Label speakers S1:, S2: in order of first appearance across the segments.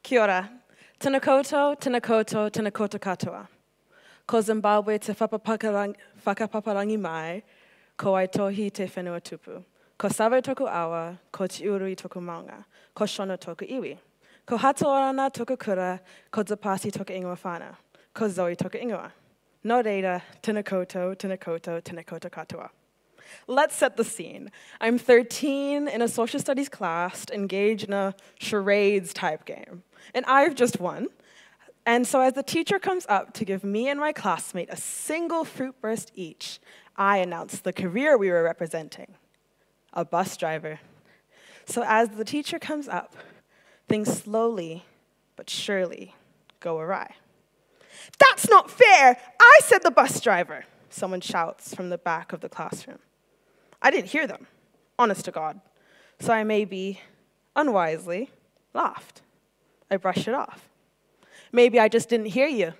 S1: Kia ora. Tēnā koutou, tēnā koutou, tēnā koutou katoa. Ko Zimbabwe te whakapaparangi mai, ko ai tohi te whenua tupu. Ko Savo toku awa, ko te uru toku maunga, ko Shona toku iwi. Ko Hatoorana toku kura, ko Dzapasi toku ingoa whānau, ko Zoe toku ingoa. No reira, tēnā koutou, tēnā koutou, tēnā koutou katoa. Let's set the scene. I'm 13 in a social studies class engaged in a charades type game. And I've just won. And so as the teacher comes up to give me and my classmate a single fruit burst each, I announce the career we were representing, a bus driver. So as the teacher comes up, things slowly but surely go awry. "That's not fair! I said the bus driver," someone shouts from the back of the classroom. I didn't hear them, honest to God, so I maybe, unwisely, laughed. I brushed it off. Maybe I just didn't hear you.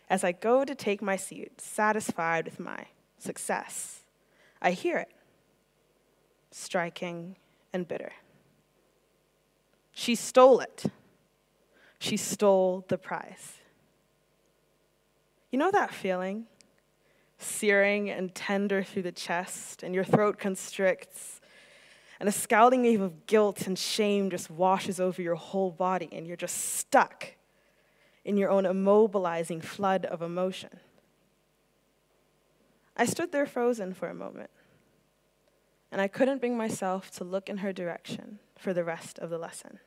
S1: As I go to take my seat, satisfied with my success, I hear it, striking and bitter. She stole it. She stole the prize. You know that feeling? Searing and tender through the chest, and your throat constricts, and a scalding wave of guilt and shame just washes over your whole body, and you're just stuck in your own immobilizing flood of emotion. I stood there frozen for a moment, and I couldn't bring myself to look in her direction for the rest of the lesson.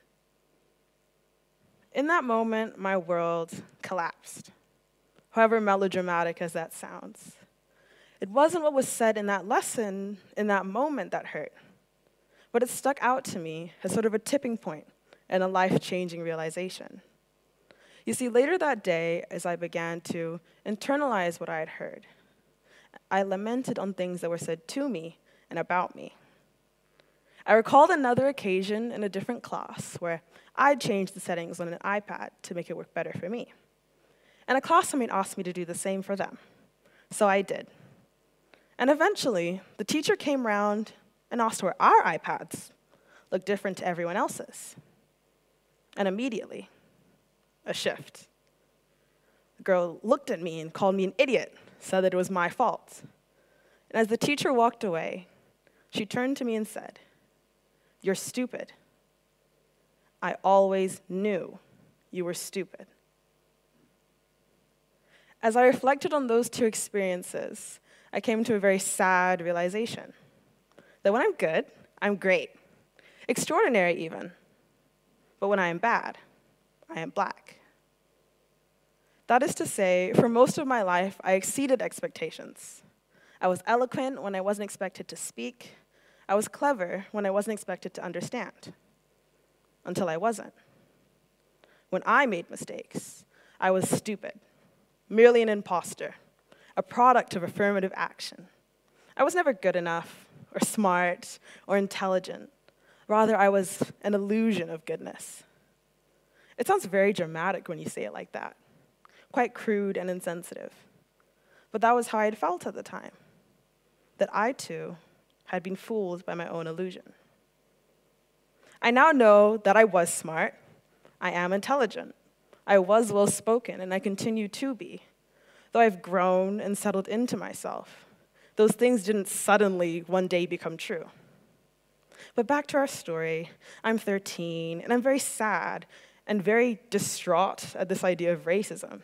S1: In that moment, my world collapsed, however melodramatic as that sounds. It wasn't what was said in that lesson, in that moment, that hurt, but it stuck out to me as sort of a tipping point and a life-changing realization. You see, later that day, as I began to internalize what I had heard, I lamented on things that were said to me and about me. I recalled another occasion in a different class where I'd changed the settings on an iPad to make it work better for me. And a classmate asked me to do the same for them. So I did. And eventually, the teacher came around and asked where our iPads looked different to everyone else's. And immediately, a shift. The girl looked at me and called me an idiot, said that it was my fault. And as the teacher walked away, she turned to me and said, "You're stupid. I always knew you were stupid." As I reflected on those two experiences, I came to a very sad realization that when I'm good, I'm great, extraordinary even. But when I am bad, I am black. That is to say, for most of my life, I exceeded expectations. I was eloquent when I wasn't expected to speak. I was clever when I wasn't expected to understand, until I wasn't. When I made mistakes, I was stupid, merely an imposter, a product of affirmative action. I was never good enough, or smart, or intelligent. Rather, I was an illusion of goodness. It sounds very dramatic when you say it like that, quite crude and insensitive. But that was how I had felt at the time, that I, too, had been fooled by my own illusion. I now know that I was smart, I am intelligent, I was well-spoken, and I continue to be. Though I've grown and settled into myself, those things didn't suddenly one day become true. But back to our story, I'm 13, and I'm very sad and very distraught at this idea of racism,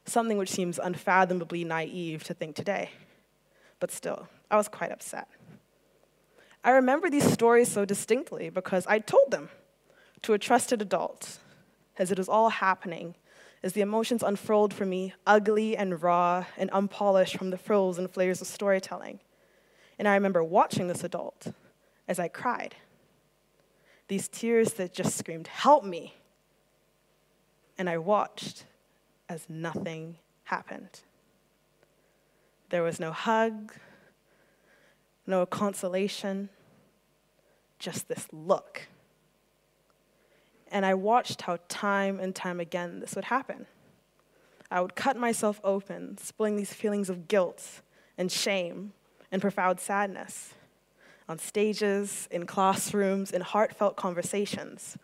S1: something which seems unfathomably naive to think today. But still, I was quite upset. I remember these stories so distinctly because I told them to a trusted adult as it was all happening, as the emotions unfurled for me, ugly and raw and unpolished from the frills and flares of storytelling. And I remember watching this adult as I cried. These tears that just screamed, "Help me!" And I watched as nothing happened. There was no hug, no consolation, just this look. And I watched how time and time again this would happen. I would cut myself open, spilling these feelings of guilt and shame and profound sadness on stages, in classrooms, in heartfelt conversations,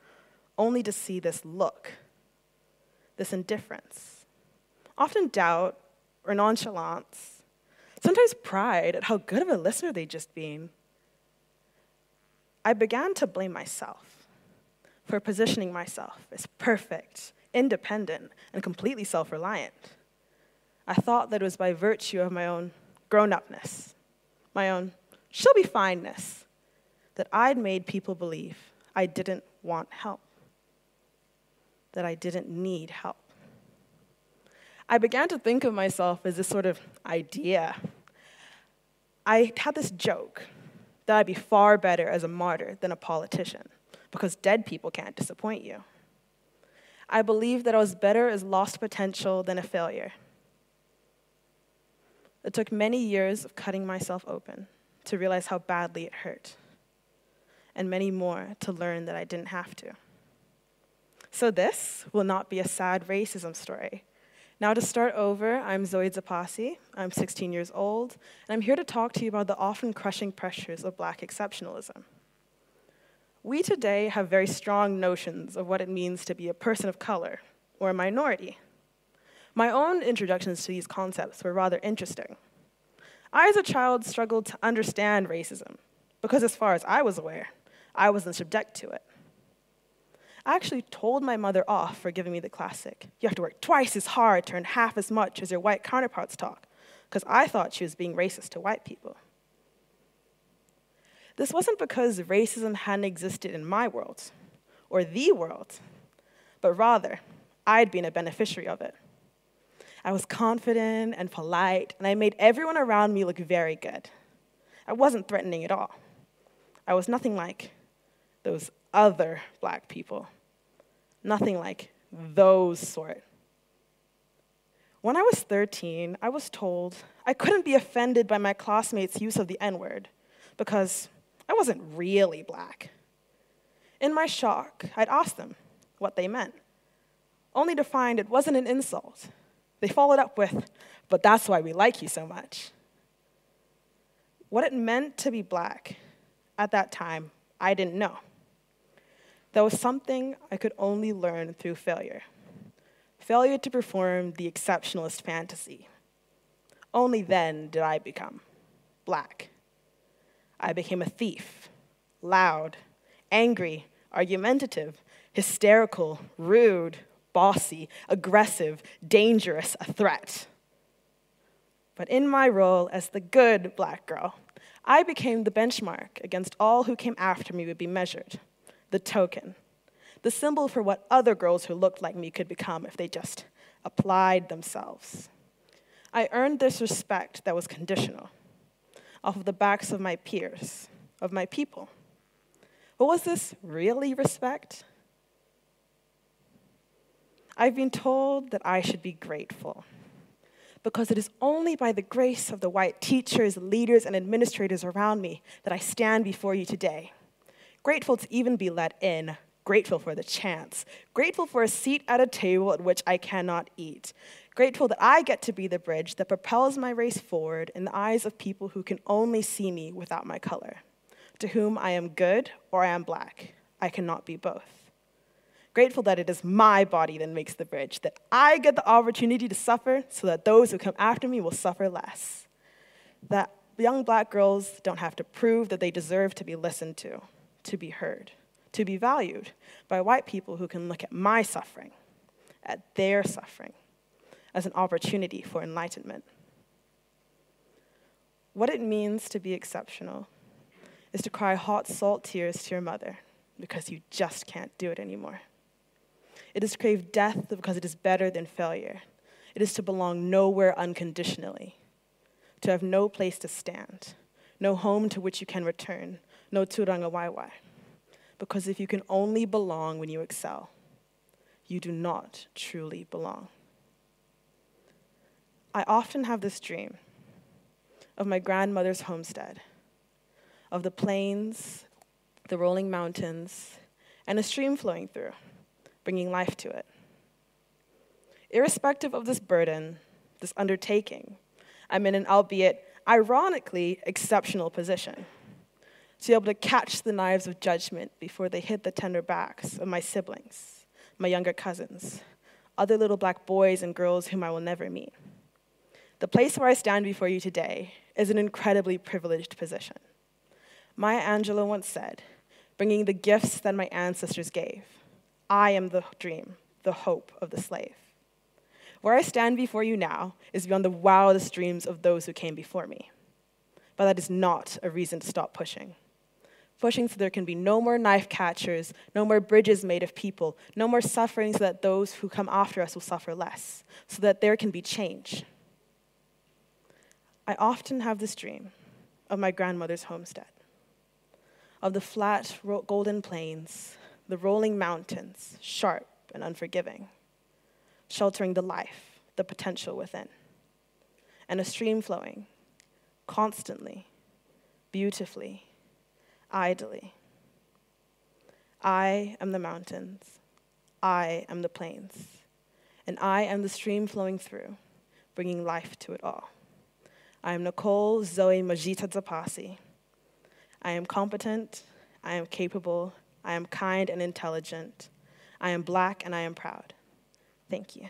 S1: only to see this look, this indifference, often doubt or nonchalance, sometimes pride at how good of a listener they'd just been. I began to blame myself for positioning myself as perfect, independent, and completely self-reliant. I thought that it was by virtue of my own grown-upness, my own she'll-be-fineness, that I'd made people believe I didn't want help, that I didn't need help. I began to think of myself as this sort of idea. I had this joke that I'd be far better as a martyr than a politician, because dead people can't disappoint you. I believed that I was better as lost potential than a failure. It took many years of cutting myself open to realize how badly it hurt, and many more to learn that I didn't have to. So this will not be a sad racism story. Now to start over, I'm Zoe Dzapasi, I'm 16 years old, and I'm here to talk to you about the often crushing pressures of Black exceptionalism. We today have very strong notions of what it means to be a person of color or a minority. My own introductions to these concepts were rather interesting. I, as a child, struggled to understand racism because, as far as I was aware, I wasn't subject to it. I actually told my mother off for giving me the classic, "You have to work twice as hard to earn half as much as your white counterparts talk," because I thought she was being racist to white people. This wasn't because racism hadn't existed in my world, or the world, but rather, I'd been a beneficiary of it. I was confident and polite, and I made everyone around me look very good. I wasn't threatening at all. I was nothing like those other Black people, nothing like those sort. When I was 13, I was told I couldn't be offended by my classmates' use of the N-word because I wasn't really Black. In my shock, I'd ask them what they meant, only to find it wasn't an insult. They followed up with, "But that's why we like you so much." What it meant to be Black at that time, I didn't know. That was something I could only learn through failure. Failure to perform the exceptionalist fantasy. Only then did I become Black. I became a thief, loud, angry, argumentative, hysterical, rude, bossy, aggressive, dangerous, a threat. But in my role as the good Black girl, I became the benchmark against all who came after me would be measured, the token, the symbol for what other girls who looked like me could become if they just applied themselves. I earned this respect that was conditional, off of the backs of my peers, of my people. But was this really respect? I've been told that I should be grateful, because it is only by the grace of the white teachers, leaders, and administrators around me that I stand before you today. Grateful to even be let in, grateful for the chance, grateful for a seat at a table at which I cannot eat, grateful that I get to be the bridge that propels my race forward in the eyes of people who can only see me without my color, to whom I am good or I am Black. I cannot be both. Grateful that it is my body that makes the bridge, that I get the opportunity to suffer so that those who come after me will suffer less. That young Black girls don't have to prove that they deserve to be listened to be heard, to be valued by white people who can look at my suffering, at their suffering, as an opportunity for enlightenment. What it means to be exceptional is to cry hot salt tears to your mother because you just can't do it anymore. It is to crave death because it is better than failure. It is to belong nowhere unconditionally, to have no place to stand, no home to which you can return, no turanga waiwai. Because if you can only belong when you excel, you do not truly belong. I often have this dream of my grandmother's homestead, of the plains, the rolling mountains, and a stream flowing through, bringing life to it. Irrespective of this burden, this undertaking, I'm in an albeit ironically exceptional position. to be able to catch the knives of judgment before they hit the tender backs of my siblings, my younger cousins, other little black boys and girls whom I will never meet. The place where I stand before you today is an incredibly privileged position. Maya Angelou once said, bringing the gifts that my ancestors gave, I am the dream, the hope of the slave. Where I stand before you now is beyond the wildest dreams of those who came before me. But that is not a reason to stop pushing. Pushing so there can be no more knife catchers, no more bridges made of people, no more suffering so that those who come after us will suffer less, so that there can be change. I often have this dream of my grandmother's homestead, of the flat, golden plains, the rolling mountains, sharp and unforgiving, sheltering the life, the potential within, and a stream flowing constantly, beautifully, idly. I am the mountains, I am the plains, and I am the stream flowing through, bringing life to it all. I am Nicole Zoe Dzapasi. I am competent, I am capable, I am kind and intelligent, I am black and I am proud. Thank you.